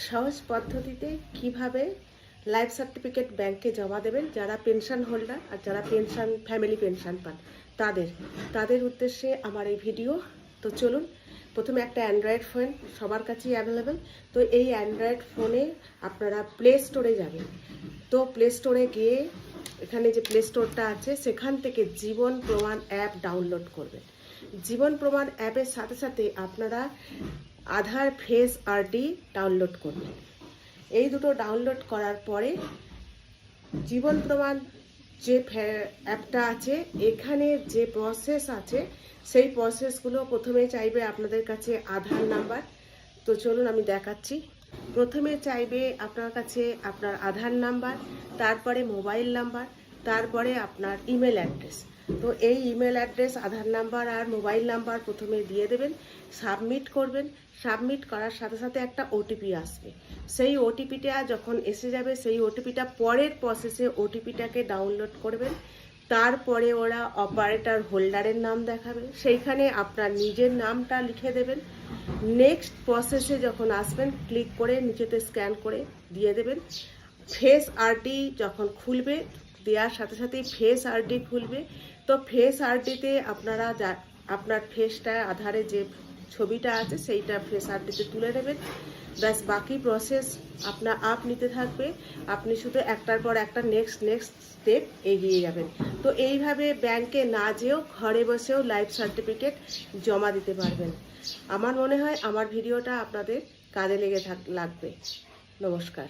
সহজ পদ্ধতিতে কিভাবে লাইফ সার্টিফিকেট ব্যাংকে জমা দেবেন যারা পেনশন হোল্ডার আর যারা পেনশন ফ্যামিলি পেনশন পান তাদের উদ্দেশ্যে আমার এই ভিডিও। তো চলুন, প্রথমে একটা অ্যান্ড্রয়েড ফোন সবার কাছেই অ্যাভেলেবেল। তো এই অ্যান্ড্রয়েড ফোনে আপনারা প্লে স্টোরে যাবেন। তো প্লে স্টোরে গিয়ে এখানে যে প্লে স্টোরটা আছে সেখান থেকে জীবন প্রমাণ অ্যাপ ডাউনলোড করবেন। জীবন প্রমাণ অ্যাপের সাথে সাথে আপনারা আধার ফেস আরডি ডাউনলোড করবেন। এই দুটো ডাউনলোড করার পরে জীবন প্রমাণ যে অ্যাপটা আছে এখানে যে প্রসেস আছে সেই প্রসেসগুলো প্রথমে চাইবে আপনাদের কাছে আধার নাম্বার। তো চলুন আমি দেখাচ্ছি। প্রথমে চাইবে আপনার কাছে আপনার আধার নাম্বার, তারপরে মোবাইল নাম্বার, তারপরে আপনার ইমেল অ্যাড্রেস। তো এই ইমেল অ্যাড্রেস, আধার নাম্বার আর মোবাইল নাম্বার প্রথমে দিয়ে দেবেন, সাবমিট করবেন। সাবমিট করার সাথে সাথে একটা ওটিপি আসবে। সেই ওটিপিটা যখন এসে যাবে সেই ওটিপিটা পরের প্রসেসে ওটিপিটাকে ডাউনলোড করবেন। তারপরে ওরা অপারেটর হোল্ডারের নাম দেখাবে, সেইখানে আপনার নিজের নামটা লিখে দেবেন। নেক্সট প্রসেসে যখন আসবেন ক্লিক করে নিচেতে স্ক্যান করে দিয়ে দেবেন। ফেস আরডি যখন খুলবে, দেওয়ার সাথে সাথেই ফেস আরডি খুলবে। তো ফেস আরডিতে আপনারা আপনার ফেসটা আধারে যে ছবিটা আছে সেইটা ফেস আরডিতে তুলে নেবেন। ব্যাস, বাকি প্রসেস আপ নিতে থাকবে। আপনি শুধু একটার পর একটা নেক্সট স্টেপ এগিয়ে যাবেন। তো এইভাবে ব্যাংকে না যেও ঘরে বসেও লাইফ সার্টিফিকেট জমা দিতে পারবেন। আমার মনে হয় আমার ভিডিওটা আপনাদের কাজে লাগবে। নমস্কার।